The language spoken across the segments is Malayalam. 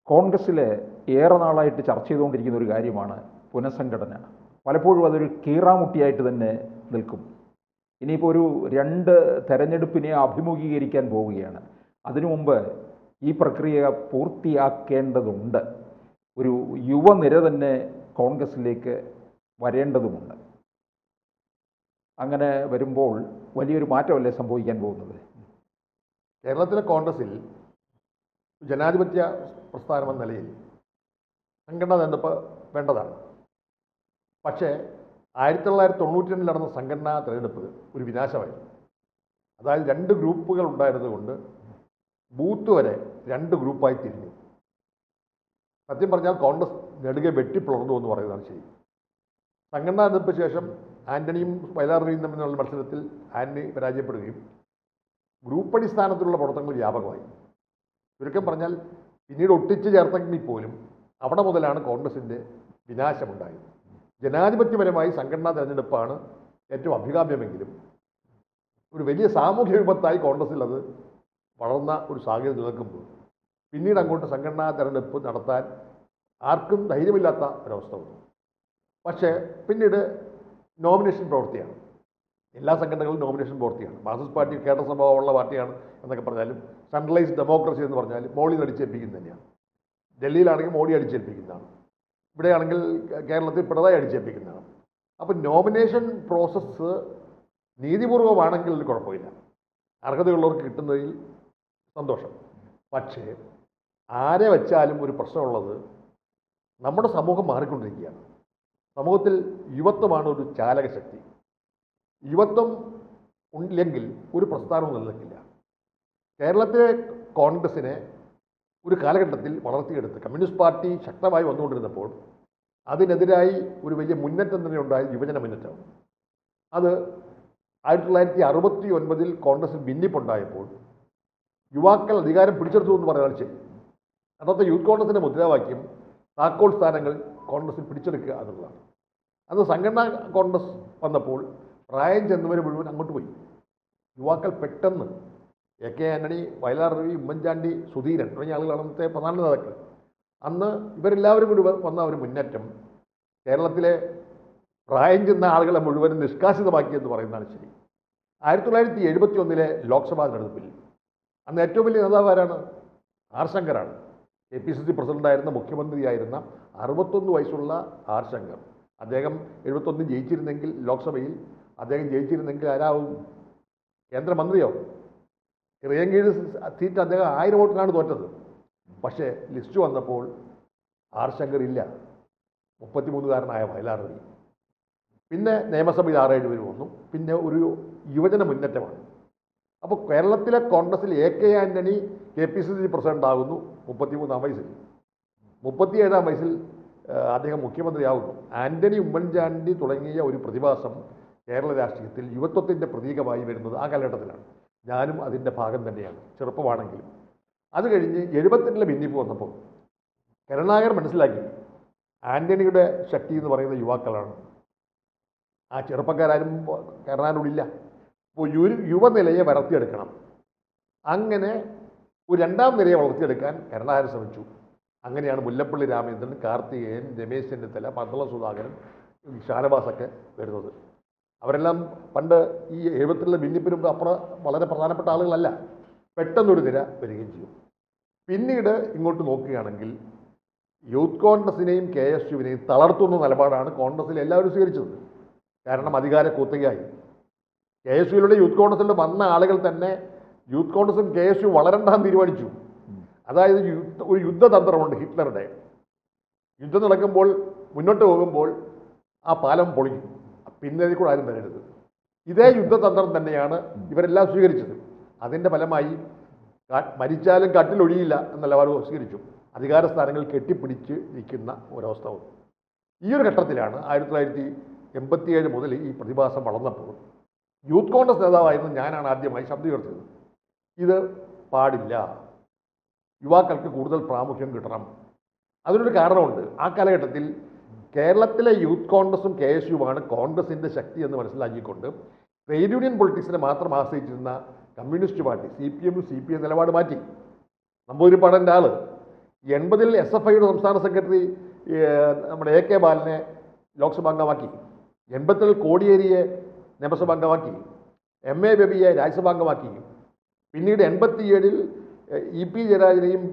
കോൺഗ്രസ്സിൽ ഏറെ നാളായിട്ട് ചർച്ച ചെയ്തുകൊണ്ടിരിക്കുന്ന ഒരു കാര്യമാണ് പുനഃസംഘടന. പലപ്പോഴും അതൊരു കീറാമുട്ടിയായിട്ട് തന്നെ നിൽക്കും. ഇനിയിപ്പോൾ ഒരു 2 തെരഞ്ഞെടുപ്പിനെ അഭിമുഖീകരിക്കാൻ പോവുകയാണ്. അതിനു മുമ്പ് ഈ പ്രക്രിയ പൂർത്തിയാക്കേണ്ടതുണ്ട്. ഒരു യുവനിര തന്നെ കോൺഗ്രസ്സിലേക്ക് വരേണ്ടതുമുണ്ട്. അങ്ങനെ വരുമ്പോൾ വലിയൊരു മാറ്റമല്ലേ സംഭവിക്കാൻ പോകുന്നത്? കേരളത്തിലെ കോൺഗ്രസിൽ ജനാധിപത്യ പ്രസ്ഥാനമെന്ന നിലയിൽ സംഘടനാ തെരഞ്ഞെടുപ്പ് വേണ്ടതാണ്. പക്ഷേ 1992 നടന്ന സംഘടനാ തെരഞ്ഞെടുപ്പ് ഒരു വിനാശമായിരുന്നു. അതായത് 2 ഗ്രൂപ്പുകൾ ഉണ്ടായിരുന്നതുകൊണ്ട് ബൂത്ത് വരെ 2 ഗ്രൂപ്പായി തിരിഞ്ഞു. സത്യം പറഞ്ഞാൽ കോൺഗ്രസ് നെടുകെ വെട്ടിപ്പിളർന്നു എന്ന് പറയുന്നതാണ് ശരി. സംഘടനാ തെരഞ്ഞെടുപ്പ് ശേഷം ആന്റണിയും വയലാറിനെയും തമ്മിലുള്ള മത്സരത്തിൽ ആന്റണി പരാജയപ്പെടുകയും ഗ്രൂപ്പ് അടിസ്ഥാനത്തിലുള്ള പ്രവർത്തനങ്ങൾ വ്യാപകമായി. ചുരുക്കം പറഞ്ഞാൽ പിന്നീട് ഒട്ടിച്ചു ചേർത്തെങ്കിൽ പോലും അവിടെ മുതലാണ് കോൺഗ്രസിൻ്റെ വിനാശമുണ്ടായത്. ജനാധിപത്യപരമായി സംഘടനാ തെരഞ്ഞെടുപ്പാണ് ഏറ്റവും അഭികാമ്യമെങ്കിലും ഒരു വലിയ സാമൂഹ്യ വിപത്തായി കോൺഗ്രസിൽ അത് വളർന്ന ഒരു സാഹചര്യം നിലനിൽക്കുമ്പോൾ പിന്നീട് അങ്ങോട്ട് സംഘടനാ തെരഞ്ഞെടുപ്പ് നടത്താൻ ആർക്കും ധൈര്യമില്ലാത്ത ഒരവസ്ഥ വന്നു. പക്ഷേ പിന്നീട് നോമിനേഷൻ പ്രവൃത്തിയാണ്. എല്ലാ സംഘടനകളും നോമിനേഷൻ പ്രവൃത്തിയാണ്. മാർക്സിസ്റ്റ് പാർട്ടി കേഡർ സ്വഭാവമുള്ള പാർട്ടിയാണ് എന്നൊക്കെ പറഞ്ഞാലും സെൻട്രലൈസ്ഡ് ഡെമോക്രസി എന്ന് പറഞ്ഞാൽ മോഡി അടിച്ചേൽപ്പിക്കുന്നത് തന്നെയാണ്. ഡൽഹിയിലാണെങ്കിൽ മോഡി അടിച്ചേൽപ്പിക്കുന്നതാണ്, ഇവിടെയാണെങ്കിൽ കേരളത്തിൽ പിണറായി അടിച്ചേൽപ്പിക്കുന്നതാണ്. അപ്പോൾ നോമിനേഷൻ പ്രോസസ്സ് നീതിപൂർവമാണെങ്കിൽ അതിന് കുഴപ്പമില്ല, അർഹതയുള്ളവർക്ക് കിട്ടുന്നതിൽ സന്തോഷം. പക്ഷേ ആരെ വെച്ചാലും ഒരു പ്രശ്നമുള്ളത് നമ്മുടെ സമൂഹം മാറിക്കൊണ്ടിരിക്കുകയാണ്. സമൂഹത്തിൽ യുവത്വമാണ് ഒരു ചാലകശക്തി. യുവത്വം ഇല്ലെങ്കിൽ ഒരു പ്രസ്ഥാനവും നിലനിൽക്കില്ല. കേരളത്തിലെ കോൺഗ്രസിനെ ഒരു കാലഘട്ടത്തിൽ വളർത്തിയെടുത്ത് കമ്മ്യൂണിസ്റ്റ് പാർട്ടി ശക്തമായി വന്നുകൊണ്ടിരുന്നപ്പോൾ അതിനെതിരായി ഒരു വലിയ മുന്നേറ്റം തന്നെ ഉണ്ടായ യുവജന മുന്നേറ്റം. അത് 1969 കോൺഗ്രസിൽ ഭിന്നിപ്പുണ്ടായപ്പോൾ യുവാക്കൾ അധികാരം പിടിച്ചെടുത്തു എന്ന് പറയാൻ ശരി. അന്നത്തെ യൂത്ത് കോൺഗ്രസിൻ്റെ മുദ്രാവാക്യം താക്കോൽ സ്ഥാനങ്ങൾ കോൺഗ്രസിൽ പിടിച്ചെടുക്കുക എന്നുള്ളതാണ്. അന്ന് സംഘടനാ കോൺഗ്രസ് വന്നപ്പോൾ പ്രായം ചെന്നവർ മുഴുവൻ അങ്ങോട്ട് പോയി. യുവാക്കൾ പെട്ടെന്ന് AK ആന്റണി, വയലാർ രവി, ഉമ്മൻചാണ്ടി, സുധീരൻ തുടങ്ങിയ ആളുകളാണ് അന്നത്തെ പ്രധാന നേതാക്കൾ. അന്ന് ഇവരെല്ലാവരും കൂടി വന്ന ഒരു മുന്നേറ്റം കേരളത്തിലെ പ്രായം ചെന്ന ആളുകളെ മുഴുവനും നിഷ്കാസിതമാക്കിയെന്ന് പറയുന്നതാണ് ശരി. 1971 ലോക്സഭാ തെരഞ്ഞെടുപ്പിൽ അന്ന് ഏറ്റവും വലിയ നേതാവ് ആരാണ്? ആർ ശങ്കറാണ്. APCC പ്രസിഡന്റായിരുന്ന, മുഖ്യമന്ത്രിയായിരുന്ന 61 വയസ്സുള്ള ആർ ശങ്കർ. അദ്ദേഹം 71 ജയിച്ചിരുന്നെങ്കിൽ, ലോക്സഭയിൽ അദ്ദേഹം ജയിച്ചിരുന്നെങ്കിൽ ആരാവും? കേന്ദ്രമന്ത്രിയോ? ഇറയൻകീഴ് സീറ്റ് അദ്ദേഹം 1000 വോട്ടിനാണ് തോറ്റത്. പക്ഷേ ലിസ്റ്റ് വന്നപ്പോൾ ആർ ശങ്കർ ഇല്ല, 33കാരനായ വയലാർ രവി. പിന്നെ നിയമസഭയിൽ 6-7 പേര് വന്നു. പിന്നെ ഒരു യുവജന മുന്നേറ്റമാണ്. അപ്പോൾ കേരളത്തിലെ കോൺഗ്രസിൽ AK ആന്റണി KPCC പ്രസിഡന്റ് ആകുന്നു 33-ാം വയസ്സിൽ. 37-ാം വയസ്സിൽ അദ്ദേഹം മുഖ്യമന്ത്രിയാകുന്നു. ആന്റണി, ഉമ്മൻചാണ്ടി തുടങ്ങിയ ഒരു പ്രതിഭാസം കേരള രാഷ്ട്രീയത്തിൽ യുവത്വത്തിൻ്റെ പ്രതീകമായി വരുന്നത് ആ കാലഘട്ടത്തിലാണ്. ഞാനും അതിൻ്റെ ഭാഗം തന്നെയാണ്, ചെറുപ്പമാണെങ്കിലും. അത് കഴിഞ്ഞ് 78 ഭിന്നിപ്പ് വന്നപ്പോൾ കരുണാകരൻ മനസ്സിലാക്കി ആന്റണിയുടെ ശക്തി എന്ന് പറയുന്ന യുവാക്കളാണ്. ആ ചെറുപ്പക്കാരും കരുണാകരനോടില്ല. അപ്പോൾ യുവനിലയെ വളർത്തിയെടുക്കണം. അങ്ങനെ ഒരു 2ാം നിലയെ വളർത്തിയെടുക്കാൻ കരുണാകരൻ ശ്രമിച്ചു. അങ്ങനെയാണ് മുല്ലപ്പള്ളി രാമചന്ദ്രൻ, കാർത്തികേയൻ, രമേശ് ചെന്നിത്തല, പന്തള സുധാകരൻ, ഷാനവാസൊക്കെ വരുന്നത്. അവരെല്ലാം പണ്ട് ഈ 72 ഭിന്നിപ്പിനും അപ്പുറം വളരെ പ്രധാനപ്പെട്ട ആളുകളല്ല. പെട്ടെന്നൊരു നിര വരികയും ചെയ്യും. പിന്നീട് ഇങ്ങോട്ട് നോക്കുകയാണെങ്കിൽ യൂത്ത് കോൺഗ്രസിനെയും KSUവിനെയും തളർത്തുന്ന നിലപാടാണ് കോൺഗ്രസിൽ എല്ലാവരും സ്വീകരിച്ചത്. കാരണം അധികാര കൂത്തുകയായി. KSUവിലൂടെ യൂത്ത് കോൺഗ്രസിൽ വന്ന ആളുകൾ തന്നെ യൂത്ത് കോൺഗ്രസും KSU വളരണ്ടാൻ തീരുമാനിച്ചു. അതായത് ഒരു യുദ്ധതന്ത്രമുണ്ട് ഹിറ്റ്ലറുടെ. യുദ്ധം നടക്കുമ്പോൾ, മുന്നോട്ട് പോകുമ്പോൾ ആ പാലം പൊളിക്കും, പിന്നെ അതിൽ കൂടെ ആരും വരരുത്. ഇതേ യുദ്ധതന്ത്രം തന്നെയാണ് ഇവരെല്ലാം സ്വീകരിച്ചത്. അതിൻ്റെ ഫലമായി മരിച്ചാലും കട്ടിലൊഴിയില്ല എന്ന നിലപാട് സ്വീകരിച്ചു. അധികാര സ്ഥാനങ്ങൾ കെട്ടിപ്പിടിച്ച് നിൽക്കുന്ന ഒരവസ്ഥ വന്നു. ഈ ഒരു ഘട്ടത്തിലാണ് 1987 മുതൽ ഈ പ്രതിഭാസം വളർന്നപ്പോൾ യൂത്ത് കോൺഗ്രസ് നേതാവായിരുന്ന ഞാനാണ് ആദ്യമായി ശബ്ദം ഉയർത്തിയത്. ഇത് പാടില്ല, യുവാക്കൾക്ക് കൂടുതൽ പ്രാമുഖ്യം കിട്ടണം. അതിനൊരു കാരണമുണ്ട്. ആ കാലഘട്ടത്തിൽ കേരളത്തിലെ യൂത്ത് കോൺഗ്രസും KSUവുമാണ് കോൺഗ്രസിൻ്റെ ശക്തി എന്ന് മനസ്സിലാക്കിക്കൊണ്ട് ട്രേഡ് യൂണിയൻ പൊളിറ്റിക്സിനെ മാത്രം ആശ്രയിച്ചിരുന്ന കമ്മ്യൂണിസ്റ്റ് പാർട്ടി CPM നിലപാട് മാറ്റി. നമ്പൂതിരിപ്പാടൻ്റെ ആൾ 80-ൽ SFIയുടെ സംസ്ഥാന സെക്രട്ടറി നമ്മുടെ AK ബാലനെ ലോക്സഭാ അംഗമാക്കി, 87-ൽ കോടിയേരിയെ നിയമസഭാ അംഗമാക്കി, MA ബേബിയെ രാജ്യസഭാ അംഗമാക്കി. പിന്നീട് 87-ൽ EP ജയരാജനെയും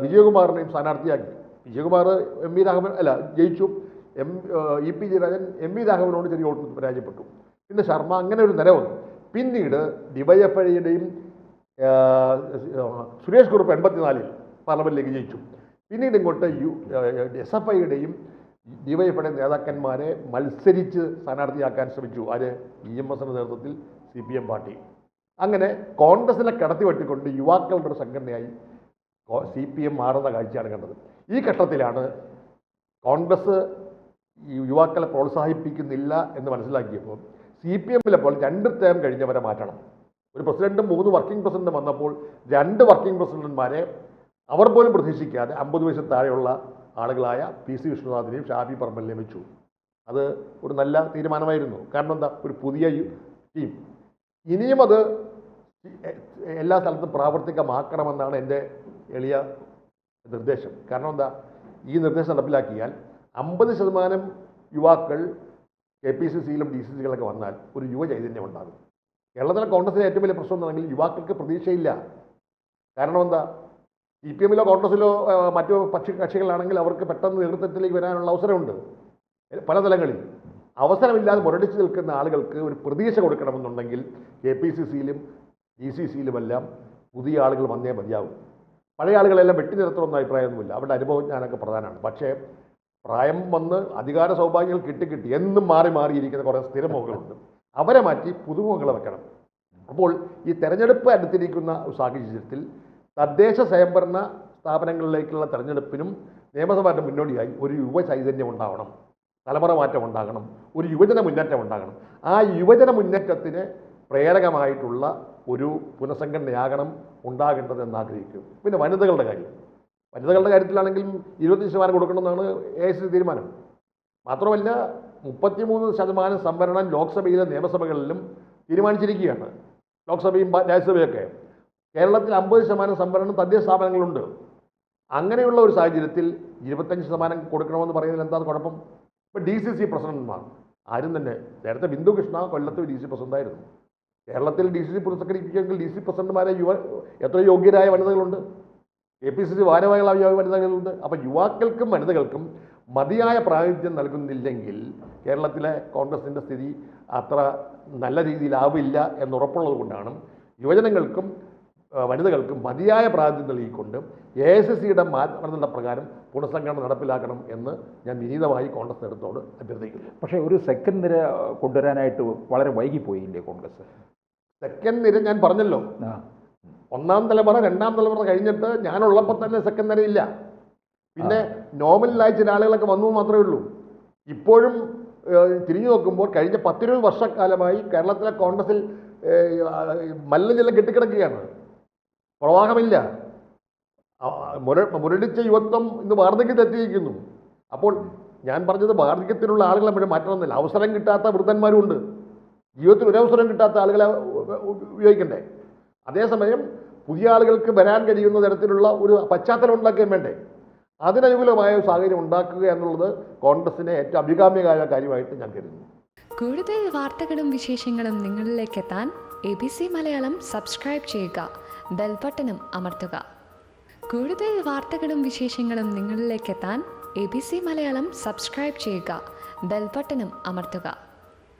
വിജയകുമാറിനെയും സ്ഥാനാർത്ഥിയാക്കി. വിജയകുമാർ MP രാഘവൻ ജയിച്ചു. EP ജയരാജൻ MP രാഘവനോട് ചെറിയ വോട്ട് പരാജയപ്പെട്ടു. പിന്നെ ശർമ്മ, അങ്ങനെ ഒരു നില വന്നു. പിന്നീട് DYFIയുടെയും സുരേഷ് കുറുപ്പ് 84-ൽ പാർലമെന്റിലേക്ക് ജയിച്ചു. പിന്നീട് ഇങ്ങോട്ട് SFIയുടെയും DYFIയുടെയും നേതാക്കന്മാരെ മത്സരിച്ച് സ്ഥാനാർത്ഥിയാക്കാൻ ശ്രമിച്ചു. ആര്? EMSന്റെ നേതൃത്വത്തിൽ CPM പാർട്ടി. അങ്ങനെ കോൺഗ്രസിനെ കടത്തി വെട്ടിക്കൊണ്ട് യുവാക്കളുടെ ഒരു സംഘടനയായി CPM മാറുന്ന കാഴ്ചയാണ് കണ്ടത്. ഈ ഘട്ടത്തിലാണ് കോൺഗ്രസ് യുവാക്കളെ പ്രോത്സാഹിപ്പിക്കുന്നില്ല എന്ന് മനസ്സിലാക്കിയപ്പോൾ CPMിലെപ്പോൾ 2 ടേം കഴിഞ്ഞവരെ മാറ്റണം. ഒരു പ്രസിഡന്റും 3 വർക്കിംഗ് പ്രസിഡന്റും വന്നപ്പോൾ 2 വർക്കിംഗ് പ്രസിഡന്റുമാരെ അവർ പോലും പ്രതീക്ഷിക്കാതെ 50 വയസ്സിൽ താഴെയുള്ള ആളുകളായ PC വിശ്വനാഥിനെയും ഷാഫി പറമ്പലിനെയും വെച്ചു. അത് ഒരു നല്ല തീരുമാനമായിരുന്നു. കാരണം എന്താ? ഒരു പുതിയ ടീം. ഇനിയും അത് എല്ലാ സ്ഥലത്തും പ്രാവർത്തികമാക്കണമെന്നാണ് എൻ്റെ എളിയ നിർദ്ദേശം. കാരണം എന്താ? ഈ നിർദ്ദേശം നടപ്പിലാക്കിയാൽ 50% യുവാക്കൾ KPCCയിലും DCCകളൊക്കെ വന്നാൽ ഒരു യുവ ചൈതന്യം ഉണ്ടാകും. കേരളത്തിലെ കോൺഗ്രസിലെ ഏറ്റവും വലിയ പ്രശ്നം എന്താണെങ്കിൽ യുവാക്കൾക്ക് പ്രതീക്ഷയില്ല. കാരണം എന്താ? CPMലോ കോൺഗ്രസിലോ മറ്റു കക്ഷികളാണെങ്കിൽ അവർക്ക് പെട്ടെന്ന് നേതൃത്വത്തിലേക്ക് വരാനുള്ള അവസരമുണ്ട്. പല തലങ്ങളിൽ അവസരമില്ലാതെ മുരടിച്ച് നിൽക്കുന്ന ആളുകൾക്ക് ഒരു പ്രതീക്ഷ കൊടുക്കണമെന്നുണ്ടെങ്കിൽ KPCCയിലും DCCയിലുമെല്ലാം പുതിയ ആളുകൾ വന്നേ മതിയാവും. പഴയ ആളുകളെല്ലാം വെട്ടി നിർത്തണമെന്ന അഭിപ്രായമൊന്നുമില്ല. അവരുടെ അനുഭവജ്ഞാനമൊക്കെ പ്രധാനമാണ്. പക്ഷേ പ്രായം വന്ന് അധികാര സൗഭാഗ്യങ്ങൾ കിട്ടി എന്നും മാറിയിരിക്കുന്ന കുറേ സ്ഥിരമുഖങ്ങളുണ്ട്. അവരെ മാറ്റി പുതുമുഖങ്ങളെ വെക്കണം. അപ്പോൾ ഈ തെരഞ്ഞെടുപ്പ് അടുത്തിരിക്കുന്ന സാഹചര്യത്തിൽ തദ്ദേശ സ്വയംഭരണ സ്ഥാപനങ്ങളിലേക്കുള്ള തെരഞ്ഞെടുപ്പിനും നിയമസഭയുടെ മുന്നോടിയായി ഒരു യുവ ചൈതന്യം ഉണ്ടാവണം, തലമുറ മാറ്റം ഉണ്ടാകണം, ഒരു യുവജന മുന്നേറ്റം ഉണ്ടാകണം. ആ യുവജന മുന്നേറ്റത്തിന് പ്രേരകമായിട്ടുള്ള ഒരു പുനഃസംഘടനയാകണം ഉണ്ടാകേണ്ടത് എന്നാഗ്രഹിക്കും. പിന്നെ വനിതകളുടെ കാര്യത്തിലാണെങ്കിലും 25% കൊടുക്കണമെന്നാണ് AICC തീരുമാനം. മാത്രമല്ല 33% സംവരണം ലോക്സഭയിലെ നിയമസഭകളിലും തീരുമാനിച്ചിരിക്കുകയാണ്. ലോക്സഭയും രാജ്യസഭയൊക്കെ. കേരളത്തിൽ 50% സംവരണം തദ്ദേശ സ്ഥാപനങ്ങളുണ്ട്. അങ്ങനെയുള്ള ഒരു സാഹചര്യത്തിൽ 25% കൊടുക്കണമെന്ന് പറയുന്നതിൽ എന്താണ് കുഴപ്പം? ഇപ്പോൾ DCC പ്രസിഡന്റുമാർ ആരും തന്നെ, നേരത്തെ ബിന്ദു കൃഷ്ണ കൊല്ലത്ത് DC പ്രസിഡന്റായിരുന്നു. കേരളത്തിൽ DCC പുനഃസംഘടിപ്പിക്കുമെങ്കിൽ DC പ്രസിഡന്റുമാരെ എത്ര യോഗ്യരായ വനിതകളുണ്ട്? KPCC ഭാരവാഹികളായ വനിതകളുണ്ട്. അപ്പോൾ യുവാക്കൾക്കും വനിതകൾക്കും മതിയായ പ്രാതിനിധ്യം നൽകുന്നില്ലെങ്കിൽ കേരളത്തിലെ കോൺഗ്രസിൻ്റെ സ്ഥിതി അത്ര നല്ല രീതിയിലാവില്ല എന്നുറപ്പുള്ളത് കൊണ്ടാണ് യുവജനങ്ങൾക്കും വനിതകൾക്കും മതിയായ പ്രാതിനിധ്യം നൽകിക്കൊണ്ട് AICCയുടെ മാനദണ്ഡ പ്രകാരം പുനഃസംഘടന നടപ്പിലാക്കണം എന്ന് ഞാൻ വിനീതമായി കോൺഗ്രസ് നേതൃത്വത്തോട് അഭ്യർത്ഥിക്കുന്നു. പക്ഷേ ഒരു സെക്കൻഡ് നിര കൊണ്ടുവരാനായിട്ട് വളരെ വൈകിപ്പോയില്ലേ കോൺഗ്രസ്? സെക്കൻഡ് നിര ഞാൻ പറഞ്ഞല്ലോ, ഒന്നാം തലമുറ 2ാം തലമുറ കഴിഞ്ഞിട്ട് ഞാനുള്ളപ്പോൾ തന്നെ സെക്കൻഡ് നിരയില്ല. പിന്നെ നോമിനലായി ചില ആളുകളൊക്കെ വന്നു മാത്രമേ ഉള്ളൂ. ഇപ്പോഴും തിരിഞ്ഞു നോക്കുമ്പോൾ കഴിഞ്ഞ 10-20 വർഷക്കാലമായി കേരളത്തിലെ കോൺഗ്രസിൽ മല്ലജലം കെട്ടിക്കിടക്കുകയാണ്, പ്രവാഹമില്ല. മുരടിച്ച യുവത്വം ഇന്ന് വാർദ്ധക്യത്തെത്തിയിരിക്കുന്നു. അപ്പോൾ ഞാൻ പറഞ്ഞത് വാർദ്ധക്യത്തിലുള്ള ആളുകളെ മുഴുവൻ മാറ്റണമെന്നില്ല. അവസരം കിട്ടാത്ത വൃദ്ധന്മാരും ഉണ്ട്. ജീവിതത്തിൽ ഒരവസരം കിട്ടാത്ത ആളുകളെ ഉപയോഗിക്കണ്ടേ? അതേസമയം പുതിയ ആളുകൾക്ക് വരാൻ കഴിയുന്ന തരത്തിലുള്ള ഒരു പശ്ചാത്തലം ഉണ്ടാക്കുകയും വേണ്ടേ? അതിനനുകൂലമായ ഒരു സാഹചര്യം ഉണ്ടാക്കുക എന്നുള്ളത് കോൺഗ്രസിനെ ഏറ്റവും അഭികാമ്യമായ കാര്യമായിട്ട് ഞാൻ കരുതുന്നു. കൂടുതൽ വാർത്തകളും വിശേഷങ്ങളും നിങ്ങളിലേക്ക് എത്താൻ ABC മലയാളം സബ്സ്ക്രൈബ് ചെയ്യുക, ബെൽബട്ടനും അമർത്തുക. കൂടുതൽ വാർത്തകളും വിശേഷങ്ങളും നിങ്ങളിലേക്ക് എത്താൻ ABC മലയാളം സബ്സ്ക്രൈബ് ചെയ്യുക, ബെൽബട്ടനും അമർത്തുക.